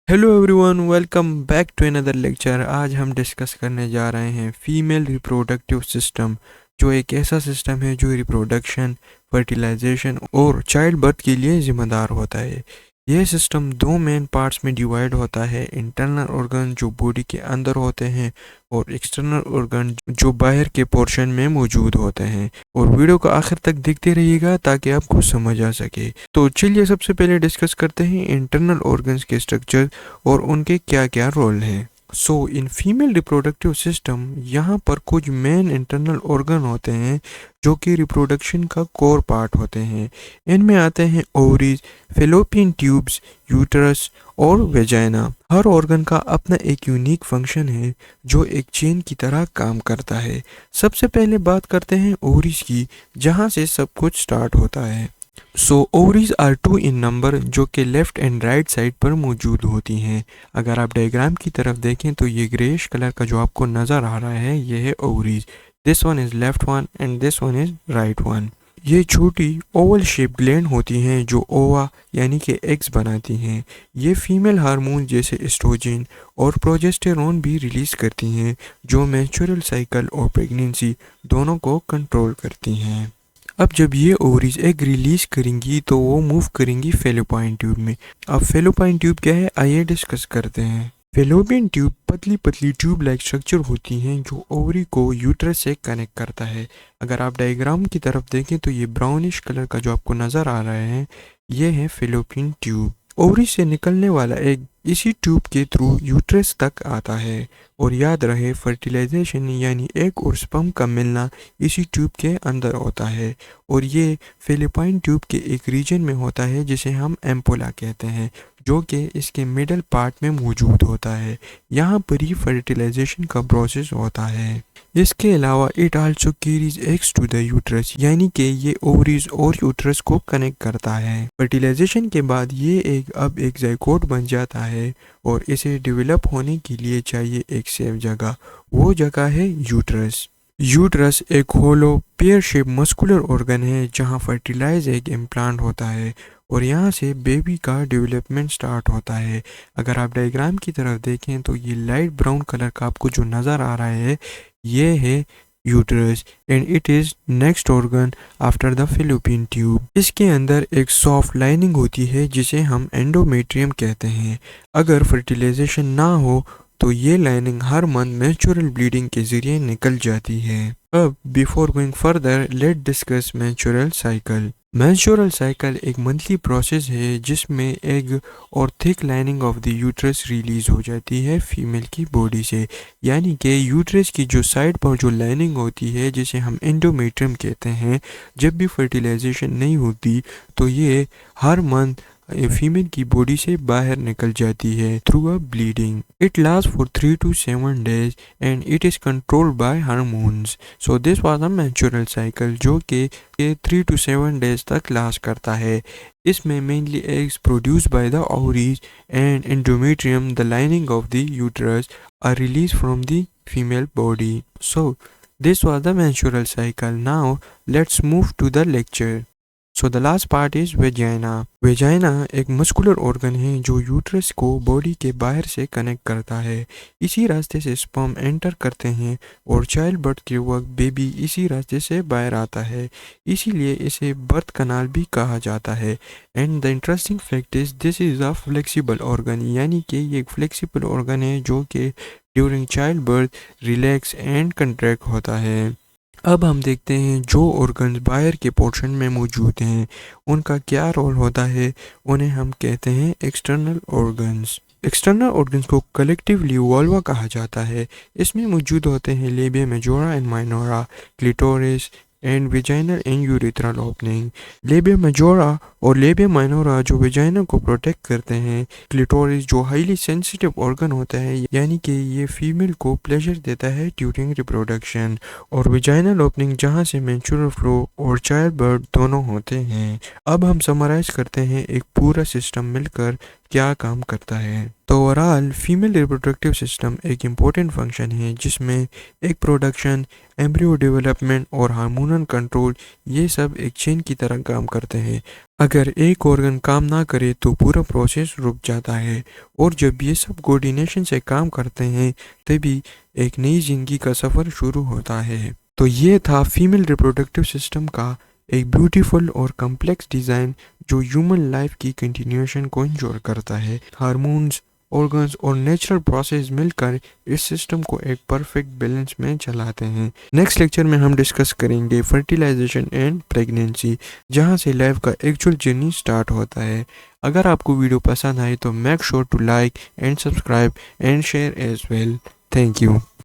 Hello everyone, welcome back to another lecture. आज हम discuss करने जा रहे हैं फीमेल रिप्रोडक्टिव सिस्टम, जो एक ऐसा सिस्टम है जो रिप्रोडक्शन, फर्टिलाइजेशन और चाइल्ड बर्थ के लिए जिम्मेदार होता है। यह सिस्टम दो मेन पार्ट्स में डिवाइड होता है: इंटरनल ऑर्गन जो बॉडी के अंदर होते हैं और एक्सटर्नल ऑर्गन जो बाहर के पोर्शन में मौजूद होते हैं। और वीडियो को आखिर तक देखते रहिएगा ताकि आपको समझ आ सके। तो चलिए सबसे पहले डिस्कस करते हैं इंटरनल ऑर्गन्स के स्ट्रक्चर और उनके क्या क्या रोल हैं। सो इन फीमेल रिप्रोडक्टिव सिस्टम यहाँ पर कुछ मेन इंटरनल ऑर्गन होते हैं जो कि रिप्रोडक्शन का कोर पार्ट होते हैं। इनमें आते हैं ओवरीज, फेलोपियन ट्यूब्स, यूटरस और वेजाइना। हर ऑर्गन का अपना एक यूनिक फंक्शन है जो एक चेन की तरह काम करता है। सबसे पहले बात करते हैं ओवरीज की, जहाँ से सब कुछ स्टार्ट होता है। So ovaries are two in number, जो कि लेफ्ट एंड राइट साइड पर मौजूद होती हैं। अगर आप डायग्राम की तरफ देखें तो ये ग्रेइश कलर का जो आपको नज़र आ रहा है ये है ovaries. This one is left one and this one is right one. ये छोटी ओवल शेप ग्लैंड होती हैं जो ओवा यानी कि एग्स बनाती हैं। ये फीमेल हार्मोन जैसे एस्ट्रोजन और प्रोजेस्टेरोन भी रिलीज करती हैं, जो मेंस्ट्रुअल साइकिल और प्रेगनेंसी दोनों को कंट्रोल करती हैं। अब जब ये ओवरीज एग रिलीज करेंगी तो वो मूव करेंगी फेलोपियन ट्यूब में। अब फेलोपियन ट्यूब क्या है, आइए डिस्कस करते हैं। फेलोपियन ट्यूब पतली पतली ट्यूब लाइक स्ट्रक्चर होती हैं जो ओवरी को यूट्रस से कनेक्ट करता है। अगर आप डायग्राम की तरफ देखें तो ये ब्राउनिश कलर का जो आपको नज़र आ रहा है ये है फेलोपियन ट्यूब। ओवरी से निकलने वाला एग इसी ट्यूब के थ्रू यूट्रस तक आता है। और याद रहे, फर्टिलाइजेशन यानी एग और स्पर्म का मिलना इसी ट्यूब के अंदर होता है। और ये फेलोपियन ट्यूब के एक रीजन में होता है जिसे हम एम्पोला कहते हैं, जो कि इसके मिडल पार्ट में मौजूद होता है। यहाँ पर ही फर्टिलाइजेशन का प्रोसेस होता है। इसके अलावा it also carries eggs to the uterus, यानी कि ये ओवरीज और यूट्रस को कनेक्ट करता है। फर्टिलाइजेशन के बाद ये एग अब एक ज़ाइगोट बन जाता है और इसे डेवलप होने के लिए चाहिए एक सेफ जगह। वो जगह है यूट्रस। यूट्रस एक होलो पेयर शेप मस्कुलर ऑर्गन है जहाँ फर्टिलाइज एग इम्प्लांट होता है और यहाँ से बेबी का डेवलपमेंट स्टार्ट होता है। अगर आप डायग्राम की तरफ देखें तो ये लाइट ब्राउन कलर का आपको जो नज़र आ रहा है ये है uterus and it is next organ after the fallopian tube. इसके अंदर एक सॉफ्ट लाइनिंग होती है जिसे हम एंडोमेट्रियम कहते हैं। अगर फर्टिलाइजेशन ना हो तो ये लाइनिंग हर मंथ मेंस्ट्रुअल ब्लीडिंग के जरिए निकल जाती है। अब before going further let discuss menstrual cycle. Menstrual cycle एक मंथली प्रोसेस है जिसमें एग और thick lining of the uterus release हो जाती है फीमेल की बॉडी से। यानी कि यूट्रस की जो साइड पर जो लाइनिंग होती है जिसे हम एंडोमेट्रियम कहते हैं, जब भी फर्टिलाइजेशन नहीं होती तो ये हर मंथ फीमेल की बॉडी से बाहर निकल जाती है through a bleeding. It last for 3 to 7 days and it is controlled by hormones. So this was a menstrual cycle जो कि 3 to 7 days तक लास्ट करता है। इसमें mainly eggs produce by the ovaries and endometrium, the lining of the uterus, are release from the female body. So this was the menstrual cycle. Now let's move to the lecture. So the last part is vagina. Vagina एक muscular organ है जो uterus को body के बाहर से connect करता है। इसी रास्ते से स्पर्म एंटर करते हैं और चाइल्ड बर्थ के वक्त बेबी इसी रास्ते से बाहर आता है, इसीलिए इसे बर्थ कनाल भी कहा जाता है। And the interesting fact is this is a flexible organ, यानी कि ये एक फ्लेक्सिबल ऑर्गन है जो कि during child birth relax and contract होता है। अब हम देखते हैं जो ऑर्गन्स बाहर के पोर्शन में मौजूद हैं उनका क्या रोल होता है। उन्हें हम कहते हैं एक्सटर्नल ऑर्गन्स। एक्सटर्नल ऑर्गन्स को कलेक्टिवली वल्वा कहा जाता है। इसमें मौजूद होते हैं labia majora and minora, clitoris and vaginal and urethral opening. Labia majora और लेबिया माइनोरा जो वेजाइना को प्रोटेक्ट करते हैं। क्लिटोरिस जो हाईली सेंसिटिव ऑर्गन होता है, यानी कि ये फीमेल को प्लेजर देता है ड्यूरिंग रिप्रोडक्शन। और वेजाइनल ओपनिंग जहाँ से मेंस्ट्रुअल फ्लो और चाइल्ड बर्थ दोनों होते हैं। अब हम समराइज करते हैं एक पूरा सिस्टम मिलकर क्या काम करता है। तो ओवरऑल फीमेल रिप्रोडक्टिव सिस्टम एक इम्पोर्टेंट फंक्शन है जिसमें एक प्रोडक्शन, एम्ब्रियो डेवलपमेंट और हार्मोनल कंट्रोल, ये सब एक चेन की तरह काम करते हैं। अगर एक ऑर्गन काम ना करे तो पूरा प्रोसेस रुक जाता है, और जब ये सब कोऑर्डिनेशन से काम करते हैं तभी एक नई जिंदगी का सफ़र शुरू होता है। तो ये था फीमेल रिप्रोडक्टिव सिस्टम का एक ब्यूटीफुल और कम्प्लेक्स डिज़ाइन जो ह्यूमन लाइफ की कंटिन्यूएशन को इंश्योर करता है। हार्मोन्स, ऑर्गन्स और नेचुरल प्रोसेस मिलकर इस सिस्टम को एक परफेक्ट बैलेंस में चलाते हैं। नेक्स्ट लेक्चर में हम डिस्कस करेंगे फर्टिलाइजेशन एंड प्रेगनेंसी, जहां से लाइफ का एक्चुअल जर्नी स्टार्ट होता है। अगर आपको वीडियो पसंद आए तो make sure to like and subscribe and share as well. Thank you.